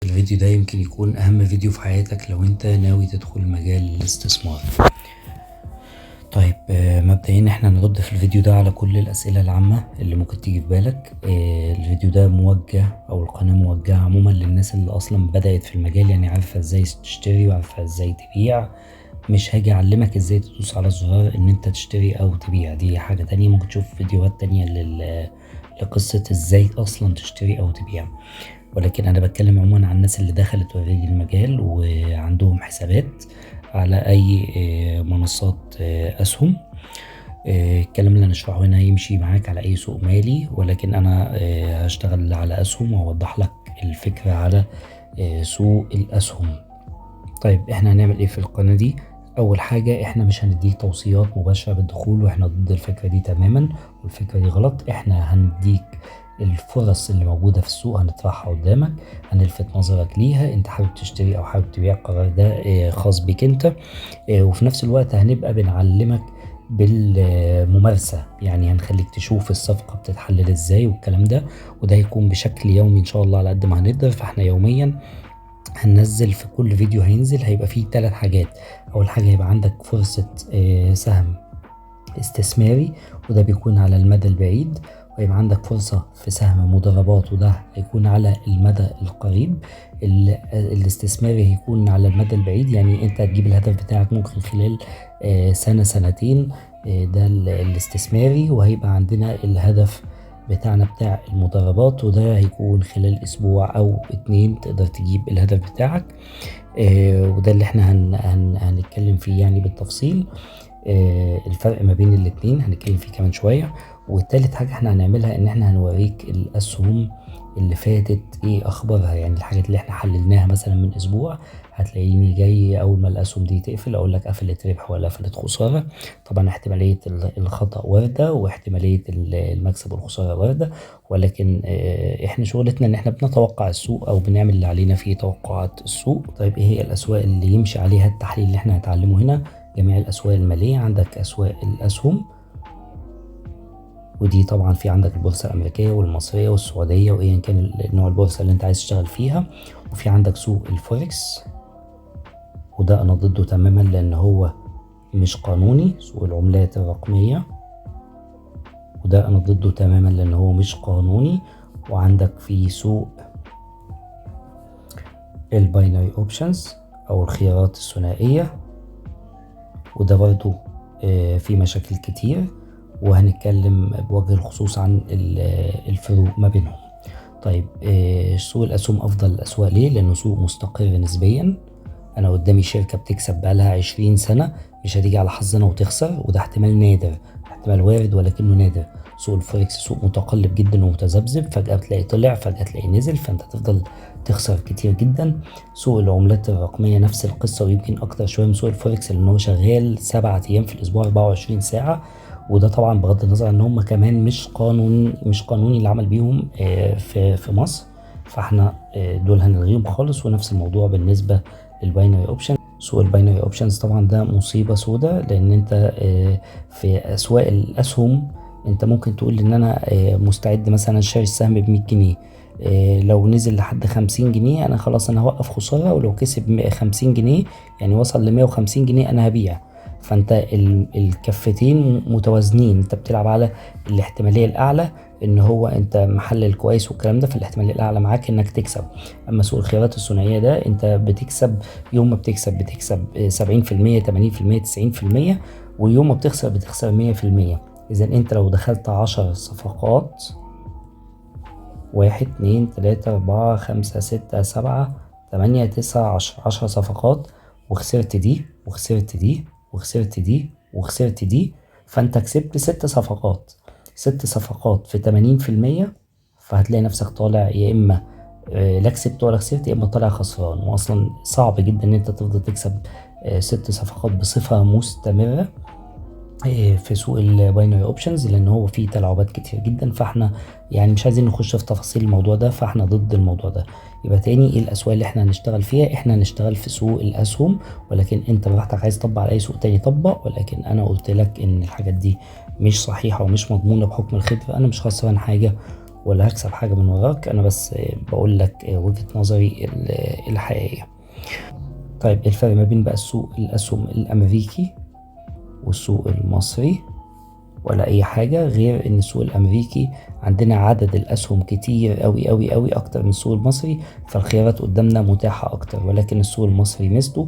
الفيديو ده يمكن يكون أهم فيديو في حياتك لو أنت ناوي تدخل مجال الاستثمار. طيب مبدئيا احنا هنرد في الفيديو ده على كل الأسئلة العامة اللي ممكن تيجي في بالك. الفيديو ده موجه أو القناة موجهة عموما للناس اللي أصلا بدأت في المجال، يعني عارفة ازاي تشتري وعارفة ازاي تبيع. مش هاجي أعلمك ازاي تدوس على الزرار ان انت تشتري أو تبيع، دي حاجة تانية. ممكن تشوف فيديوهات تانية لقصة ازاي أصلا تشتري أو تبيع، ولكن انا بتكلم عموما عن الناس اللي دخلت اوريدي المجال وعندهم حسابات على اي منصات اسهم. الكلام اللي هنشرحه هنا يمشي معاك على اي سوق مالي، ولكن انا هشتغل على اسهم واوضح لك الفكرة على سوق الاسهم. طيب احنا هنعمل ايه في القناة دي؟ اول حاجة احنا مش هنديك توصيات مباشرة بالدخول، واحنا ضد الفكرة دي تماما، والفكرة دي غلط. احنا هنديك الفرص اللي موجودة في السوق، هنطرحها قدامك، هنلفت نظرك ليها. انت حابب تشتري او حابب تبيع، القرار ده خاص بيك انت. وفي نفس الوقت هنبقى بنعلمك بالممارسة، يعني هنخليك تشوف الصفقة بتتحلل ازاي والكلام ده، وده هيكون بشكل يومي ان شاء الله على قد ما هنقدر. فاحنا يوميا هننزل، في كل فيديو هينزل هيبقى فيه 3 حاجات. اول حاجة هيبقى عندك فرصة سهم استثماري، وده بيكون على المدى البعيد، ويبقى عندك فرصة في سهم مضاربات، وده هيكون على المدى القريب. الاستثماري هيكون على المدى البعيد، يعني انت هتجيب الهدف بتاعك ممكن خلال سنة سنتين، ده الاستثماري. وهيبقى عندنا الهدف بتاعنا بتاع المضاربات، وده هيكون خلال اسبوع او 2 تقدر تجيب الهدف بتاعك. وده اللي احنا هنتكلم فيه يعني بالتفصيل. الفرق ما بين الاتنين هنتكلم فيه كمان شوية. والتالت حاجة احنا هنعملها ان احنا هنوريك الاسهم اللي فاتت ايه اخبارها، يعني الحاجات اللي احنا حللناها مثلا من اسبوع. هتلاقيني جاي اول ما الاسهم دي تقفل اقول لك قفلت ربح ولا قفلت خسارة. طبعا احتمالية الخطأ واردة، واحتمالية المكسب والخسارة واردة، ولكن احنا شغلتنا ان احنا بنتوقع السوق او بنعمل اللي علينا في توقعات السوق. طيب ايه هي الاسواق اللي يمشي عليها التحليل اللي احنا هنتعلمه هنا؟ جميع الأسواق المالية. عندك أسواق الأسهم، ودي طبعا في عندك البورصة الأمريكية والمصرية والسعودية وإيا كان نوع البورصة اللي أنت عايز تشتغل فيها. وفي عندك سوق الفوركس، وده أنا ضده تماما لأن هو مش قانوني. سوق العملات الرقمية، وده أنا ضده تماما لأن هو مش قانوني. وعندك في سوق الباينري اوبشنز أو الخيارات الثنائية، وده برضو في مشاكل كتير، وهنتكلم بوجه الخصوص عن الفروق ما بينهم. طيب سوق الأسهم أفضل الأسواق ليه؟ لأنه سوق مستقر نسبيا. أنا قدامي شركة بتكسب بقالها 20 سنة، مش هتيجي على حظنا وتخسر، وده احتمال نادر، احتمال وارد ولكنه نادر. سوق الفوركس سوق متقلب جدا ومتذبذب، فجأة بتلاقي طلع، فجأة تلاقي نزل، فانت تفضل تخسر كتير جدا. سوق العملات الرقمية نفس القصة، ويمكن أكتر شوية من سوق الفوركس لأن هو شغال 7 أيام في الأسبوع 24 ساعة. وده طبعا بغض النظر ان هم كمان مش قانوني العمل بيهم في مصر، فاحنا دول هنلغيهم خالص. ونفس الموضوع بالنسبة للباينري اوبشن. سوق الباينري اوبشنز طبعا ده مصيبة سودة، لان انت في اسواق الاسهم انت ممكن تقول ان انا مستعد مثلا اشتري السهم ب100 جنيه، لو نزل لحد 50 جنيه انا خلاص انا هوقف خسارة، ولو كسب 50 جنيه يعني وصل ل150 جنيه انا هبيع. فانت الكفتين متوازنين، انت بتلعب على الاحتمالية الاعلى ان هو انت محلل كويس والكلام ده، فالاحتمالية الاعلى معاك انك تكسب. اما سوق الخيارات الثنائية ده انت بتكسب، يوم ما بتكسب 70%، 80%، 90%، ويوم ما بتخسر 100%. اذا انت لو دخلت 10 صفقات، 1 2 3 4 5 6 7 8 9 10 صفقات، وخسرت دي وخسرت دي وخسرت دي وخسرت دي، فانت كسبت 6 صفقات. 6 صفقات في 80%، فهتلاقي نفسك طالع يا اما لا كسبت ولا خسرت، يا اما طالع خسران. واصلا صعب جدا ان انت تفضل تكسب 6 صفقات بصفة مستمرة في سوق الباينري اوبشنز، لان هو فيه تلاعبات كتير جدا. فاحنا يعني مش عايزين نخش في تفاصيل الموضوع ده، فاحنا ضد الموضوع ده. يبقى تاني ايه الاسواق اللي احنا هنشتغل فيها؟ احنا هنشتغل في سوق الاسهم، ولكن انت براحتك عايز تطبق على اي سوق تاني طبق، ولكن انا قلت لك ان الحاجات دي مش صحيحة ومش مضمونة بحكم الخبرة. انا مش خسران حاجة، ولا هكسب حاجة من وراك، أنا بس بقول لك وجهة نظري الحقيقية. طيب إيه الفرق ما بين بقى السوق الأسهم الأمريكي والسوق المصري؟ ولا أي حاجة غير إن السوق الأمريكي عندنا عدد الأسهم كتير أوي أوي أوي أكتر من السوق المصري، فالخيارات قدامنا متاحة أكتر. ولكن السوق المصري ميزته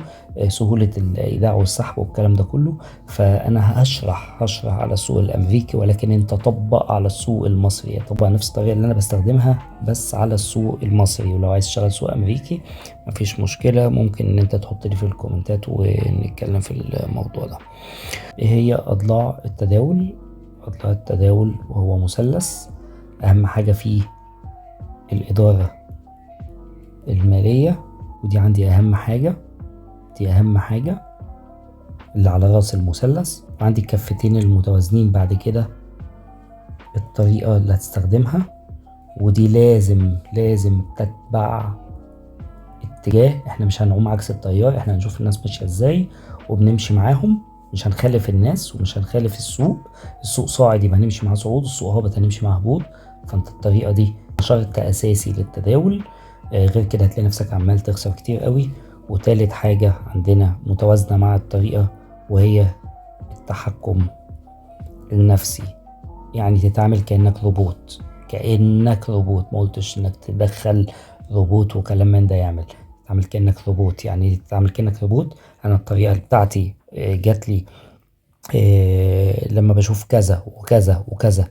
سهولة الإيداع والسحب والكلام ده كله. فأنا هشرح على السوق الأمريكي، ولكن أنت طبق على السوق المصري، طبق نفس الطريقة اللي أنا بستخدمها بس على السوق المصري. ولو عايز تشتغل سوق أمريكي مفيش مشكلة، ممكن إن أنت تحط لي في الكومنتات ونتكلم في الموضوع ده. إيه هي أضلاع التداول؟ أضلاع التداول وهو مثلث، أهم حاجة فيه الإدارة المالية، ودي عندي أهم حاجة، دي أهم حاجة اللي على رأس المثلث. عندي الكفتين المتوازنين بعد كده الطريقة اللي هتستخدمها، ودي لازم تتبع اتجاه. احنا مش هنعوم عكس التيار، احنا هنشوف الناس ماشية ازاي وبنمشي معاهم، مش هنخالف الناس ومش هنخالف السوق. السوق صاعد يبقى هنمشي معاه صعود، السوق هابط هنمشي معاه هبوط. فانت الطريقة دي شرط اساسي للتداول، غير كده هتلاقي نفسك عمال تخسر كتير قوي. وتالت حاجة عندنا متوازنة مع الطريقة، وهي التحكم النفسي. يعني تتعامل كأنك روبوت، ما قلتش انك تدخل روبوت وكلام من ده يعمل. تتعامل كأنك روبوت، يعني تتعامل كأنك روبوت. انا الطريقة بتاعتي جات لي لما بشوف كذا وكذا وكذا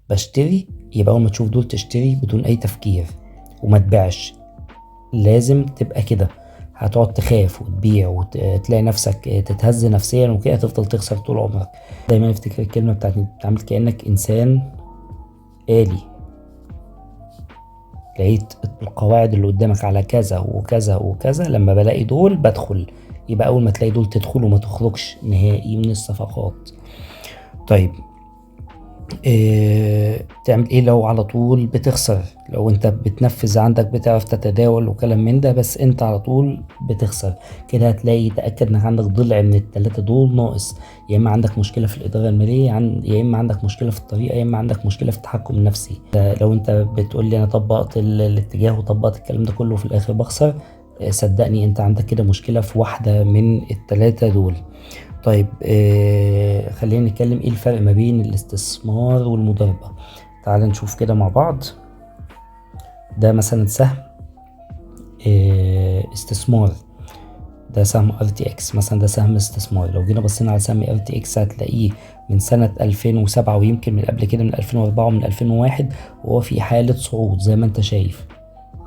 بشتري، يبقى اول ما تشوف دول تشتري بدون اي تفكير وما تبيعش. لازم تبقى كده، هتقعد تخاف وتبيع وتلاقي نفسك تتهز نفسيا وكده، تفضل تخسر طول عمرك. دايما افتكر الكلمة بتاعت تتعامل كأنك انسان آلي. لقيت القواعد اللي قدامك على كذا وكذا وكذا، لما بلاقي دول بدخل. يبقى اول ما تلاقي دول تدخل وما تخرجش نهائي من الصفقات. طيب تعمل ايه لو على طول بتخسر؟ لو انت بتنفذ عندك بتعرف تتداول وكلام من ده، بس انت على طول بتخسر كده، هتلاقي تأكد انك عندك ضلع من الثلاثة دول ناقص. يا اما عندك مشكلة في الإدارة المالية، يا اما عندك مشكلة في الطريقة، يا اما عندك مشكلة في التحكم النفسي. لو انت بتقول لي انا طبقت الاتجاه وطبقت الكلام ده كله وفي الاخر بخسر، صدقني انت عندك كده مشكلة في واحدة من الثلاثة دول. طيب خلينا نتكلم ايه الفرق ما بين الاستثمار والمضاربة. تعال نشوف كده مع بعض. ده مثلا سهم استثمار، ده سهم RTX مثلا، ده سهم استثمار. لو جينا بصينا على سهم RTX هتلاقيه من سنة 2007 ويمكن من قبل كده من 2004 ومن 2001 وهو في حالة صعود زي ما انت شايف.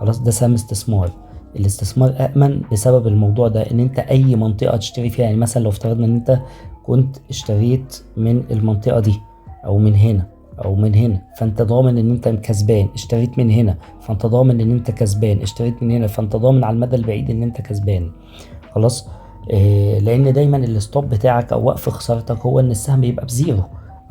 خلاص ده سهم استثمار. الاستثمار أأمن بسبب الموضوع ده، ان انت اي منطقة تشتري فيها، يعني مثلا لو افترضنا ان انت كنت اشتريت من المنطقة دي او من هنا او من هنا، فانت ضامن ان انت كسبان. اشتريت من هنا فانت ضامن ان انت كسبان، اشتريت من هنا فانت ضامن على المدى البعيد ان انت كسبان. خلاص لان دايما الستوب بتاعك او وقف خسارتك هو ان السهم يبقى بزيرو،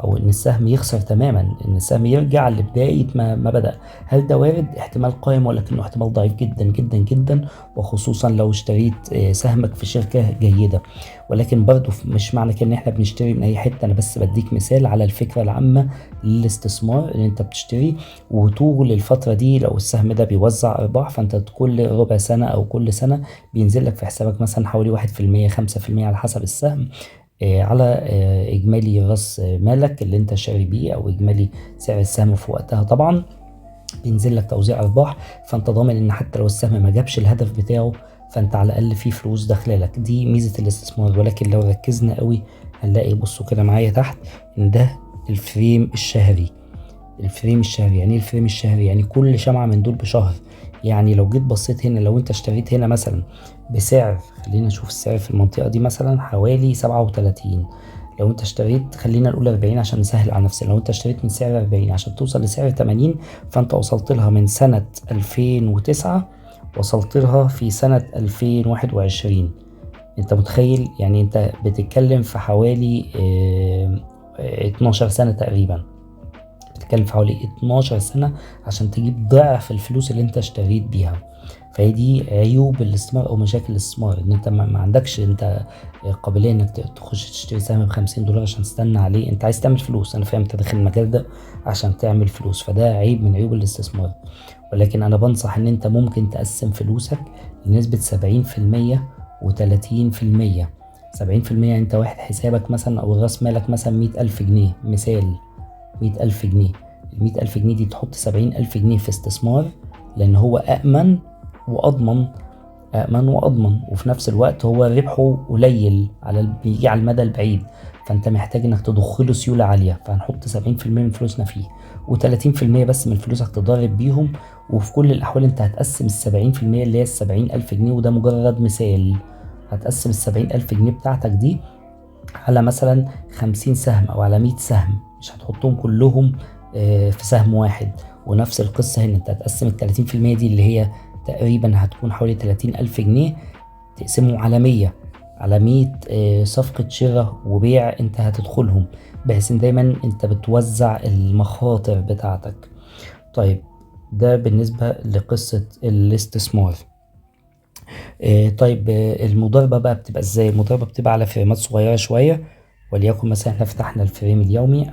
او ان السهم يخسر تماما، ان السهم يرجع لبداية ما بدأ. هل ده وارد؟ احتمال قائم، ولكنه احتمال ضعيف جدا جدا جدا، وخصوصا لو اشتريت سهمك في شركة جيدة. ولكن برضو مش معنى كده ان احنا بنشتري من اي حتة، انا بس بديك مثال على الفكرة العامة للاستثمار. ان انت بتشتري وطول الفترة دي لو السهم ده بيوزع ارباح، فانت كل ربع سنة او كل سنة بينزل لك في حسابك مثلا حوالي 1% 5% على حسب السهم على إجمالي رأس مالك اللي أنت شاري بيه، أو إجمالي سعر السهم في وقتها. طبعا بينزل لك توزيع أرباح، فأنت ضامن إن حتى لو السهم ما جابش الهدف بتاعه فأنت على الأقل في فلوس داخله لك. دي ميزة الاستثمار. ولكن لو ركزنا قوي هنلاقي، بصوا كده معايا تحت، إن ده الفريم الشهري. الفريم الشهري يعني ايه؟ الفريم الشهري يعني كل شمعة من دول بشهر. يعني لو جيت بصيت هنا، لو انت اشتريت هنا مثلا بسعر، خلينا نشوف السعر في المنطقة دي مثلا حوالي 37. لو انت اشتريت، خلينا نقول 40 عشان نسهل على نفسنا، لو انت اشتريت من سعر 40 عشان توصل لسعر 80، فانت وصلت لها من سنة 2009، وصلت لها في سنة 2021. انت متخيل؟ يعني انت بتتكلم في حوالي 12 سنة تقريبا، بتتكلم في حوالي 12 سنة عشان تجيب ضعف الفلوس اللي انت اشتريت بيها. فهي دي عيوب الاستثمار او مشاكل الاستثمار، ان انت ما عندكش انت قابليه انك تخش تشتري سهم ب$50 عشان تستنى عليه. انت عايز تعمل فلوس، انا فاهم انت داخل المجال ده عشان تعمل فلوس، فده عيب من عيوب الاستثمار. ولكن انا بنصح ان انت ممكن تقسم فلوسك لنسبة 70% و30%. 70% انت واحد حسابك مثلا او راس مالك مثلا 100,000 جنيه مثال، 100,000 جنيه. ال100,000 جنيه دي تحط 70,000 جنيه في استثمار، لان هو أأمن وأضمن. وفي نفس الوقت هو ربحه قليل بيجي على المدى البعيد، فانت محتاج انك تضخله سيولة عالية، فهنحط 70% من فلوسنا فيه و30% بس من فلوسك تضارب بيهم. وفي كل الأحوال انت هتقسم ال70% اللي هي ال70,000 جنيه، وده مجرد مثال. هتقسم ال70,000 جنيه بتاعتك دي على مثلا 50 سهم أو على 100 سهم، مش هتحطهم كلهم في سهم واحد. ونفس القصة هنا، انت هتقسم ال30% دي اللي هي تقريبا هتكون حوالي 30,000 جنيه، تقسمه على 100، على 100 صفقة شراء وبيع انت هتدخلهم، بحيث ان دايما انت بتوزع المخاطر بتاعتك. طيب ده بالنسبة لقصة الاستثمار. طيب المضاربة بقى بتبقى ازاي؟ المضاربة بتبقى على فريمات صغيرة شوية، وليكن مثلا احنا فتحنا الفريم اليومي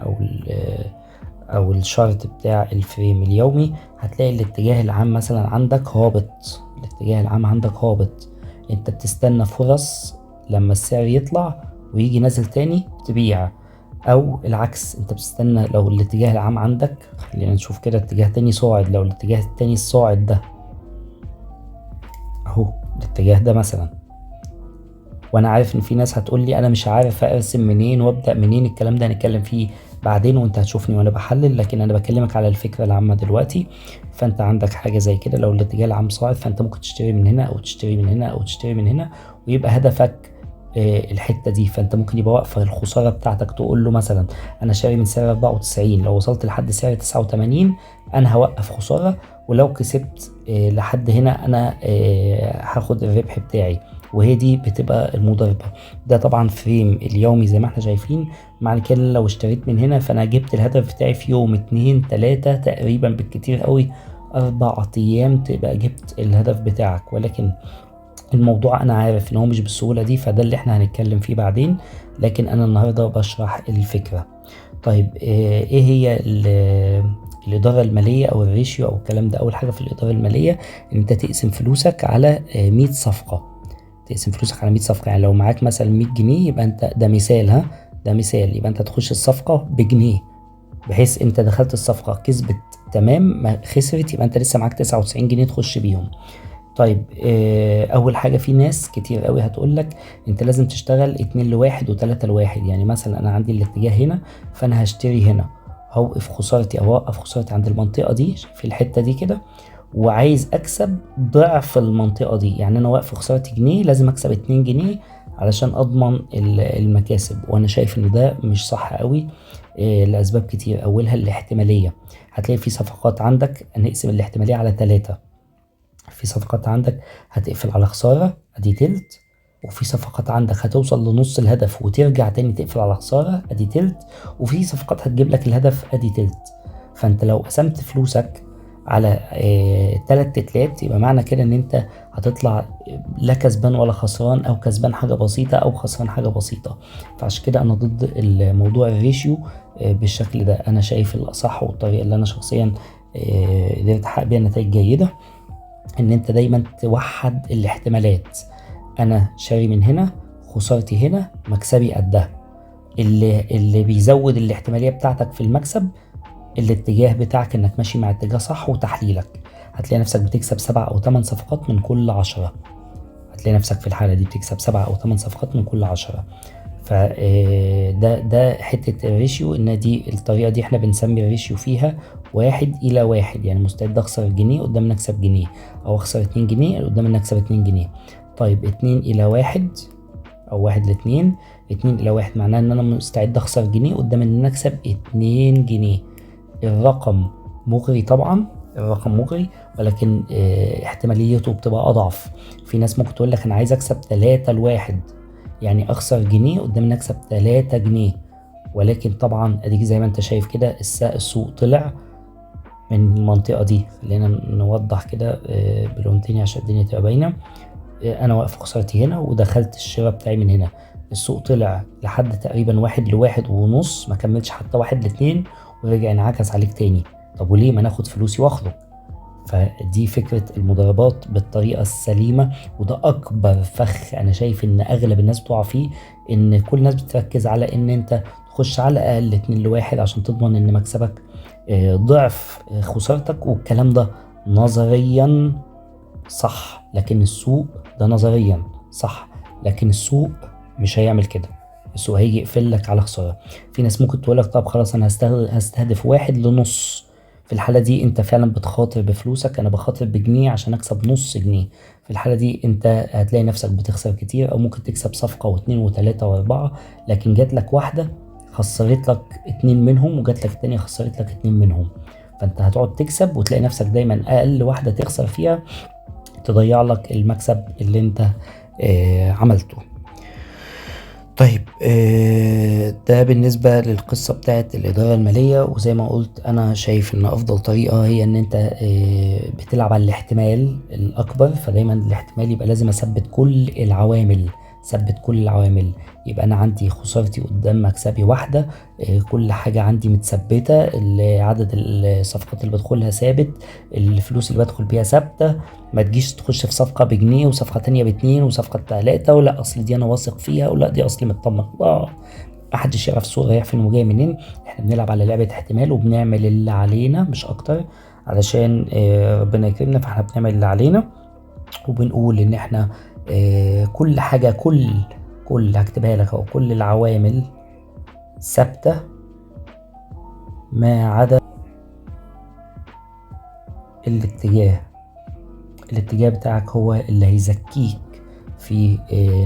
او الشارت بتاع الفريم اليومي، هتلاقي الاتجاه العام مثلا عندك هابط. الاتجاه العام عندك هابط، انت بتستنى فرص لما السعر يطلع ويجي نازل تاني تبيع، او العكس انت بتستنى لو الاتجاه العام عندك، خلينا نشوف كده اتجاه تاني صاعد. لو الاتجاه التاني الصاعد ده اهو، الاتجاه ده مثلا، وانا عارف ان في ناس هتقول لي انا مش عارف ارسم منين وابدا منين، الكلام ده هنتكلم فيه بعدين وانت هتشوفني وانا بحلل، لكن انا بكلمك على الفكره العامه دلوقتي. فانت عندك حاجه زي كده، لو الاتجاه العام صاعد فانت ممكن تشتري من هنا او تشتري من هنا او تشتري من هنا، ويبقى هدفك الحته دي. فانت ممكن يبقى واقفه الخساره بتاعتك، تقول له مثلا انا شاري من سعر 94، لو وصلت لحد سعر 89 انا هوقف خساره، ولو كسبت لحد هنا انا هاخد الربح بتاعي. وهي دي بتبقى المضاربة. ده طبعا فريم اليومي زي ما احنا شايفين. معنى كده لو اشتريت من هنا فانا جبت الهدف بتاعي في يوم 2 3 تقريبا بالكتير قوي 4 ايام تبقى جبت الهدف بتاعك. ولكن الموضوع انا عارف ان هو مش بالسهولة دي، فده اللي احنا هنتكلم فيه بعدين، لكن انا النهاردة بشرح الفكرة. طيب ايه هي الإدارة المالية أو الريشيو أو الكلام ده؟ أول حاجة في الإدارة المالية إن أنت تقسم فلوسك على 100 صفقة. تقسم فلوسك على 100 صفقة، يعني لو معاك مثلا 100 جنيه يبقى انت ده مثال، ده مثال، يبقى انت تخش الصفقة بجنيه، بحيث انت دخلت الصفقة كسبت تمام، ما خسرت يبقى انت لسه معاك 99 جنيه تخش بيهم. طيب اول حاجة، في ناس كتير قوي هتقولك انت لازم تشتغل 2 ل1 و3 ل1. يعني مثلا انا عندي الاتجاه هنا، فانا هشتري هنا، هوقف خسارتي او اوقف خسارتي عند المنطقة دي في الحتة دي كده، وعايز اكسب ضعف المنطقة دي. يعني انا واقف في خسارة جنيه لازم اكسب 2 جنيه علشان اضمن المكاسب. وانا شايف ان ده مش صح قوي لاسباب كتير. اولها الاحتمالية. هتلاقي في صفقات عندك هنقسم الاحتمالية على 3. في صفقات عندك هتقفل على خسارة ادي تلت، وفي صفقات عندك هتوصل لنص الهدف وترجع تاني تقفل على خسارة ادي تلت، وفي صفقات هتجيب لك الهدف ادي تلت. فانت لو قسمت فلوسك على 3 تلات يبقى معنى كده ان انت هتطلع لا كسبان ولا خسران، او كسبان حاجة بسيطة او خسران حاجة بسيطة. فعشان كده انا ضد الموضوع الريشيو بالشكل ده. انا شايف الاصح والطريقة اللي انا شخصيا قدرت احقق بيها نتائج جيدة ان انت دايما توحد الاحتمالات. انا شاري من هنا، خسارتي هنا، مكسبي قدها. اللي بيزود الاحتمالية بتاعتك في المكسب الاتجاه بتاعك، انك ماشي مع اتجاه صح وتحليلك. هتلاقي نفسك بتكسب 7 أو 8 صفقات من كل 10. هتلاقي نفسك في الحالة دي بتكسب 7 أو 8 صفقات من كل 10. ده حتة الريشيو، ان دي الطريقة دي احنا بنسمي الريشيو فيها 1:1. يعني مستعد اخسر جنيه قدام ان اكسب جنيه، او اخسر 2 جنيه قدام ان اكسب 2 جنيه. طيب 2:1 او 1:2. 2:1 معناه ان انا مستعد اخسر جنيه قدام ان انا اكسب 2 جنيه. الرقم مغري طبعا، الرقم مغري، ولكن احتماليته بتبقى اضعف. في ناس ممكن تقول لك انا عايز اكسب 3:1، يعني اخسر جنيه قدام ان اكسب 3 جنيه. ولكن طبعا اديك زي ما انت شايف كده السوق طلع من المنطقة دي. خلينا نوضح كده بلون تاني عشان الدنيا تبقى باينة. انا واقف خسارتي هنا ودخلت الشراء بتاعي من هنا، السوق طلع لحد تقريبا 1 ل1.5، ما كملش حتى 1 ل2 ورجع انعكس عليك تاني. طب وليه ما ناخد فلوسي واخرج؟ فدي فكرة المضاربات بالطريقة السليمة، وده أكبر فخ أنا شايف إن أغلب الناس بتقع فيه. إن كل الناس بتركز على إن أنت تخش على الأقل 2 ل1 عشان تضمن إن مكسبك ضعف خسارتك، والكلام ده نظريا صح، لكن السوق ده نظريا صح، لكن السوق مش هيعمل كده. السوق هيجي يقفل لك على خسارة. في ناس ممكن تقول لك طب خلاص أنا هستهدف 1 ل1.5. في الحالة دي انت فعلا بتخاطر بفلوسك، انا بخاطر بجنيه عشان اكسب نص جنيه. في الحالة دي انت هتلاقي نفسك بتخسر كتير، او ممكن تكسب صفقة واتنين وتلاتة واربعة، لكن جات لك واحدة خسرت لك 2 منهم، وجات لك التانية خسرت لك 2 منهم. فانت هتقعد تكسب وتلاقي نفسك دايما اقل واحدة تخسر فيها تضيع لك المكسب اللي انت عملته. طيب ده بالنسبة للقصة بتاعت الإدارة المالية. وزي ما قلت أنا شايف إن أفضل طريقة هي إن أنت بتلعب على الاحتمال الأكبر. فدايما الاحتمال يبقى لازم أثبت كل العوامل، ثبت كل العوامل. يبقى أنا عندي خسارتي قدام مكسبي واحدة، كل حاجة عندي متثبتة، عدد الصفقات اللي بدخلها ثابت، الفلوس اللي بدخل بيها ثابتة. ما تجيش تخش في صفقة بجنيه وصفقة تانية ب2 وصفقة ب3، ولا أصل دي أنا واثق فيها، ولا دي أصلي مطمن. محدش يعرف السوق رايح فين وجاي منين. احنا بنلعب على لعبة احتمال وبنعمل اللي علينا مش أكتر، علشان ربنا يكرمنا. فاحنا بنعمل اللي علينا وبنقول إن احنا كل حاجة، كل هكتبها لك أهو، كل العوامل ثابتة ما عدا الاتجاه بتاعك هو اللي هيزكيك في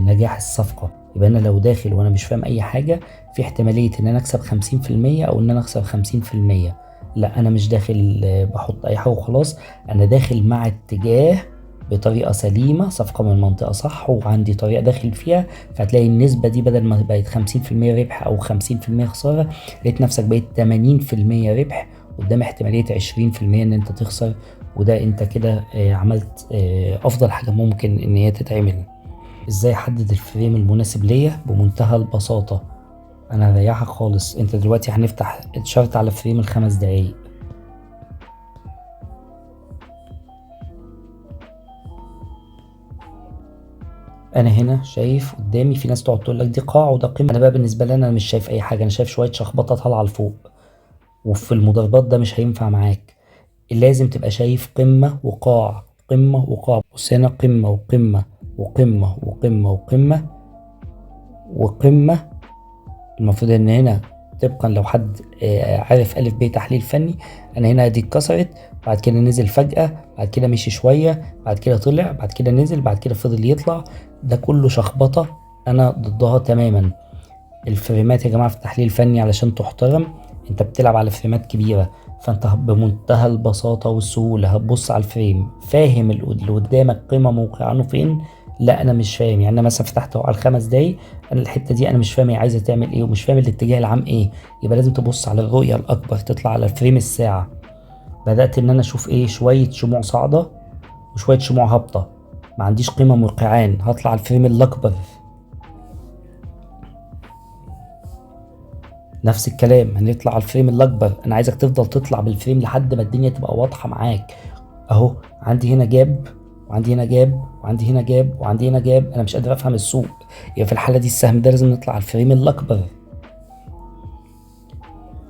نجاح الصفقة. يبقى أنا لو داخل وأنا مش فاهم أي حاجة، في احتمالية إن أنا أكسب 50% أو إن أنا أخسر 50%. لا، أنا مش داخل بحط أي حاجة وخلاص، أنا داخل مع اتجاه بطريقة سليمة، صفقة من منطقة صح وعندي طريقة داخل فيها. فهتلاقي النسبة دي بدل ما بقت 50% ربح أو 50% خسارة، لقيت نفسك بقيت 80% ربح قدام احتمالية 20% إن أنت تخسر. وده انت كده عملت افضل حاجة ممكن ان هي تتعمل. ازاي احدد الفريم المناسب ليا؟ بمنتهى البساطة، انا هريحك خالص. انت دلوقتي هنفتح الشارت على فريم ال5 دقايق. انا هنا شايف قدامي في ناس تقعد تقول لك دي قاع وده قمة. انا بقى بالنسبة لي انا مش شايف اي حاجة، انا شايف شوية شخبطة طالعة لفوق. وفي المضاربات ده مش هينفع معاك، لازم تبقى شايف قمة وقاع، قمة وقاع. بص هنا قمة وقمة وقمة وقمة وقمة وقمة. المفروض ان هنا طبقا لو حد عارف ألف ب تحليل فني، انا هنا دي اتكسرت، بعد كده نزل فجأة، بعد كده مشي شوية، بعد كده طلع، بعد كده نزل، بعد كده فضل يطلع. ده كله شخبطة انا ضدها تماما. الفريمات يا جماعة في التحليل الفني علشان تحترم انت بتلعب على فريمات كبيرة. فانت بمنتهى البساطة والسهولة هتبص على الفريم، فاهم اللي قدامك قيمة موقعانه فين؟ لا انا مش فاهم. يعني انا مثلا فتحت على ال5 دقايق، انا الحتة دي انا مش فاهم هي عايزة تعمل ايه، ومش فاهم الاتجاه العام ايه. يبقى لازم تبص على الرؤية الاكبر، تطلع على الفريم الساعة. بدأت ان انا اشوف ايه، شوية شموع صاعدة وشوية شموع هابطة، ما عنديش قيمة موقعان، هطلع على الفريم الاكبر. نفس الكلام هنطلع على الفريم الاكبر. انا عايزك تفضل تطلع بالفريم لحد ما الدنيا تبقى واضحه معاك. اهو عندي هنا جاب، وعندي هنا جاب، وعندي هنا جاب، وعندي هنا جاب، انا مش قادر افهم السوق. يبقى في الحاله دي السهم ده لازم نطلع على الفريم الاكبر.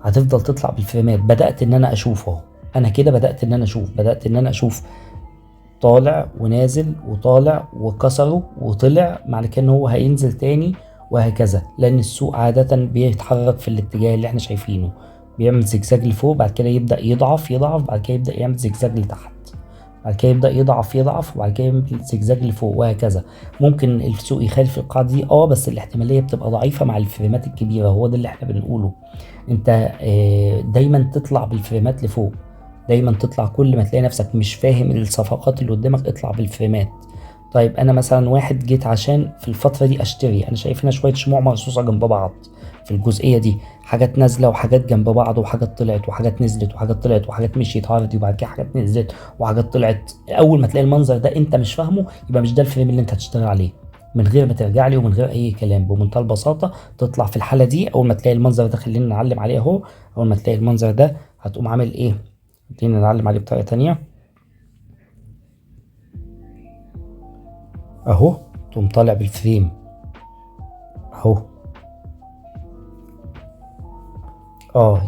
هتفضل تطلع بالفريمات. بدات ان انا اشوف اهو، انا كده بدات ان انا اشوف طالع ونازل وطالع وكسره وطلع، معنى كده ان هو هينزل تاني وهكذا. لان السوق عادة بيتحرك في الاتجاه اللي احنا شايفينه، بيعمل زجزاج لفوق، بعد كده يبدأ يضعف، بعد كده يبدأ يعمل زجزاج لتحت، بعد كده يبدأ يضعف، وبعد كده يعمل زجزاج لفوق وهكذا. ممكن السوق يخالف القاعدة دي بس الاحتمالية بتبقى ضعيفة مع الفريمات الكبيرة. هو ده اللي احنا بنقوله. انت دايما تطلع بالفريمات لفوق، دايما تطلع. كل ما تلاقي نفسك مش فاهم الصفقات اللي قدامك اطلع بالفريمات. طيب انا مثلا واحد جيت عشان في الفتره دي اشتري، انا شايف هنا شويه شموع مرصوصه جنب بعض في الجزئيه دي، حاجات نازله وحاجات جنب بعض، وحاجات طلعت وحاجات نزلت وحاجات طلعت وحاجات مشيت عرضي وبعد كده حاجات نزلت وحاجات طلعت. اول ما تلاقي المنظر ده انت مش فاهمه، يبقى مش ده الفريم اللي انت هتشتغل عليه. من غير ما ترجع لي ومن غير اي كلام، بمنتهى البساطه تطلع في الحاله دي. اول ما تلاقي المنظر ده، خلينا نعلم عليه اهو، اول ما تلاقي المنظر ده هتقوم عامل ايه؟ خلينا نعلم عليه بطريقه تانيه اهو، تقوم طالع بالفريم اهو.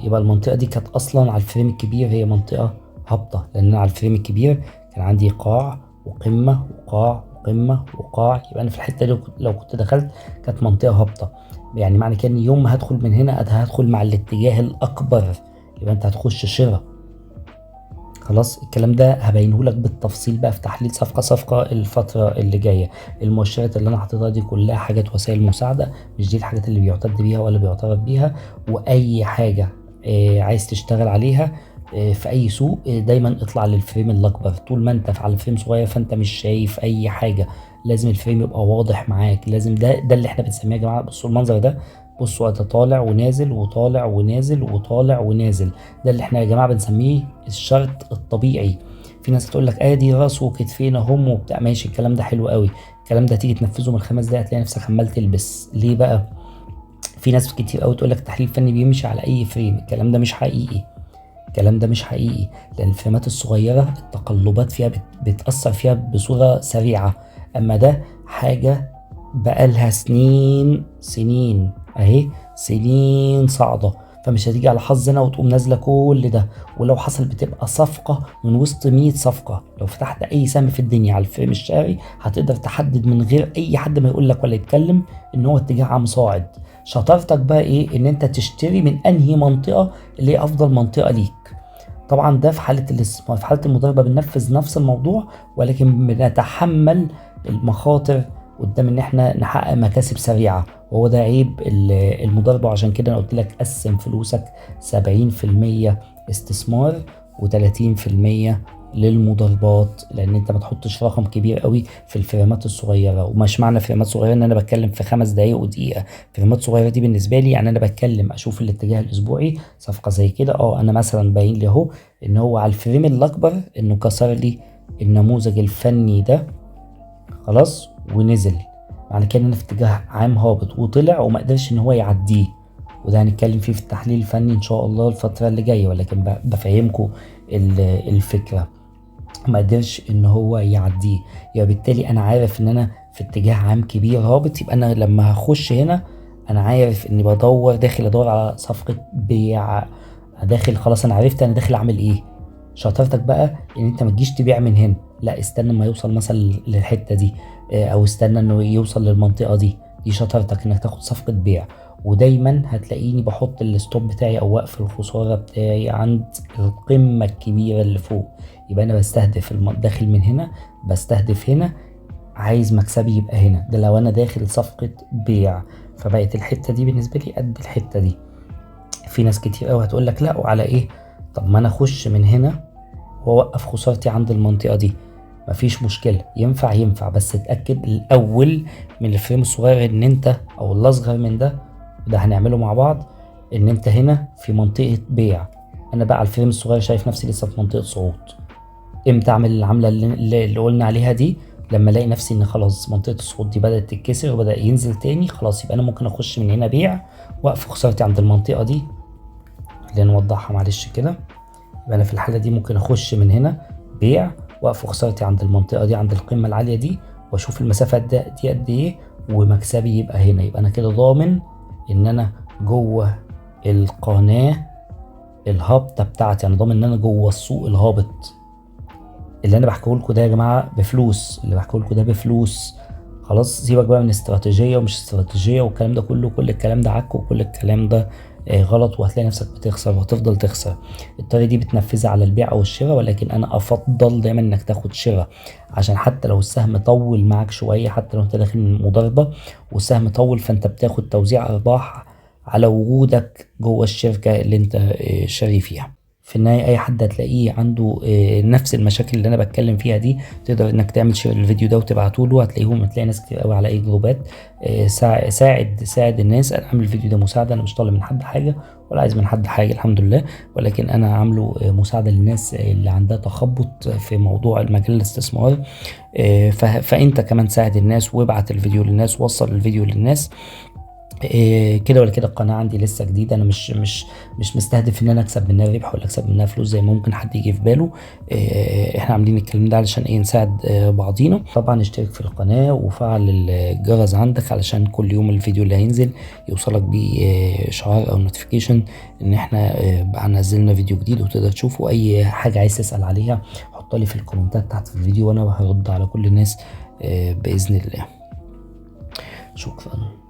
يبقى المنطقة دي كانت أصلا على الفريم الكبير هي منطقة هابطة، لأن على الفريم الكبير كان عندي قاع وقمة وقاع وقمة وقاع، يبقى أنا في الحتة دي لو كنت دخلت كانت منطقة هابطة. يعني معنى كده إن يوم ما هدخل من هنا هدخل مع الاتجاه الأكبر، يبقى أنت هتخش شراء. خلاص الكلام ده هبينه لك بالتفصيل بقى في تحليل صفقة صفقة الفترة اللي جاية. المؤشرات اللي انا حاططها دي كلها حاجات وسائل مساعدة، مش دي الحاجات اللي بيعتد بيها ولا بيعترف بيها. واي حاجة عايز تشتغل عليها في اي سوق، دايما اطلع للفريم الاكبر. طول ما انت على فريم صغير فانت مش شايف اي حاجة، لازم الفريم يبقى واضح معاك. لازم ده اللي احنا بنسميه يا جماعة، بصوا المنظر ده، بصوا ده طالع ونازل وطالع ونازل وطالع ونازل، ده اللي احنا يا جماعه بنسميه الشرط الطبيعي. في ناس هتقول لك ادي راس وكتفين اهم وبتاع، ماشي الكلام ده حلو قوي، الكلام ده تيجي تنفذه من 5 دقايق هتلاقي نفسك عمال تلبس. ليه بقى؟ في ناس كتير قوي تقول لك التحليل الفني بيمشي على اي فريم، الكلام ده مش حقيقي. الكلام ده مش حقيقي، لان الفريمات الصغيره التقلبات فيها بتاثر فيها بصوره سريعه، اما ده حاجه بقالها سنين سنين اهي، سنين صاعده، فمش هتيجي على حظنا وتقوم نازله كل ده. ولو حصل بتبقى صفقه من وسط 100 صفقه. لو فتحت اي سهم في الدنيا على الفريم الشهري هتقدر تحدد من غير اي حد ما يقول لك ولا يتكلم ان هو اتجاه عام صاعد. شطارتك بقى ايه؟ ان انت تشتري من انهي منطقه اللي هي افضل منطقه ليك. طبعا ده في حاله الاستثمار. في حاله المضاربه بننفذ نفس الموضوع، ولكن بنتحمل المخاطر قدام ان احنا نحقق مكاسب سريعه، وهو ده عيب المضاربه. وعشان كده انا قلت لك قسم فلوسك 70% استثمار و30% للمضاربات، لان انت ما تحطش رقم كبير قوي في الفريمات الصغيره. ومش معنى فريمات صغيره ان انا بتكلم في 5 دقايق ودقيقه. فريمات صغيره دي بالنسبه لي يعني انا بتكلم اشوف الاتجاه الاسبوعي، صفقه زي كده انا مثلا باين لي اهو ان هو على الفريم الاكبر انه كسر لي النموذج الفني ده خلاص ونزل، معنى كده ان في اتجاه عام هابط وطلع وما قدرش ان هو يعديه. وده هنتكلم فيه في التحليل الفني ان شاء الله الفتره اللي جايه، ولكن بفهمكم الفكره. ما قدرش ان هو يعديه، يبقى بالتالي انا عارف ان انا في اتجاه عام كبير هابط، يبقى انا لما هخش هنا انا عارف اني داخل ادور على صفقة بيع. داخل خلاص، انا عرفت انا داخل اعمل ايه. شطارتك بقى ان انت ما تجيش تبيع من هنا، لا استنى ما يوصل مثلا للحتة دي، او استنى انه يوصل للمنطقة دي. دي شطارتك انك تاخد صفقة بيع. ودايما هتلاقيني بحط الستوب بتاعي او وقف الخسارة بتاعي عند القمة الكبيرة اللي فوق. يبقى انا بستهدف داخل من هنا، بستهدف هنا، عايز مكسبي يبقى هنا. ده لو انا داخل صفقة بيع، فبقت الحتة دي بالنسبة لي قد الحتة دي. في ناس كتير قوي هتقول لك لا وعلى ايه؟ طب ما انا اخش من هنا واوقف خسارتي عند المنطقة دي، مفيش مشكلة. ينفع بس اتأكد الاول من الفريم الصغير ان انت، او الاصغر من ده، وده هنعمله مع بعض، ان انت هنا في منطقة بيع. انا بقى على الفريم الصغير شايف نفسي لسه في منطقة صعود. امتى اعمل العملة اللي قلنا عليها دي؟ لما الاقي نفسي ان خلاص منطقة الصعود دي بدأت تتكسر وبدأ ينزل تاني، خلاص يبقى انا ممكن اخش من هنا بيع واقف خسارتي عند المنطقة دي. خلينا نوضحها معلش كده. يبقى انا في الحالة دي ممكن اخش من هنا بيع واقف خسارتي عند المنطقة دي، عند القمة العالية دي، واشوف المسافة دي قد ايه ومكسبي يبقى هنا. يبقى انا كده ضامن ان انا جوه القناة الهابطة بتاعتي، انا ضامن ان انا جوه السوق الهابط. اللي انا بحكيه لكم ده يا جماعه بفلوس، اللي بحكيه لكم ده بفلوس. خلاص سيبك بقى من استراتيجيه ومش استراتيجيه والكلام ده كله، كل الكلام ده عك وكل الكلام ده غلط، وهتلاقي نفسك بتخسر وهتفضل تخسر. الطريقه دي بتنفذها على البيع او الشراء، ولكن انا افضل دايما انك تاخد شراء، عشان حتى لو السهم طول معاك شويه، حتى لو انت داخل من مضاربه والسهم طول، فانت بتاخد توزيع ارباح على وجودك جوه الشركه اللي انت شاري فيها. في النهاية أي حد هتلاقيه عنده نفس المشاكل اللي أنا بتكلم فيها دي، تقدر إنك تعمل شير للفيديو ده وتبعته له، هتلاقي ناس كتير قوي على أي جروبات. ساعد الناس. أنا عامل الفيديو ده مساعدة، أنا مش طالب من حد حاجة ولا عايز من حد حاجة الحمد لله، ولكن أنا عامله مساعدة للناس اللي عندها تخبط في موضوع المجال الاستثمار. فأنت كمان ساعد الناس وابعت الفيديو للناس، وصل الفيديو للناس. كده ولا كده القناة عندي لسه جديدة، أنا مش مستهدف إن أنا أكسب منها ربح ولا أكسب منها فلوس زي ما ممكن حد يجي في باله. إحنا عاملين الكلام ده علشان نساعد بعضينا. طبعا اشترك في القناة وفعل الجرس عندك علشان كل يوم الفيديو اللي هينزل يوصلك بيه إشعار أو نوتيفيكيشن إن إحنا نزلنا فيديو جديد وتقدر تشوفه. أي حاجة عايز تسأل عليها حطها لي في الكومنتات تحت في الفيديو وأنا هرد على كل الناس بإذن الله. شكرا.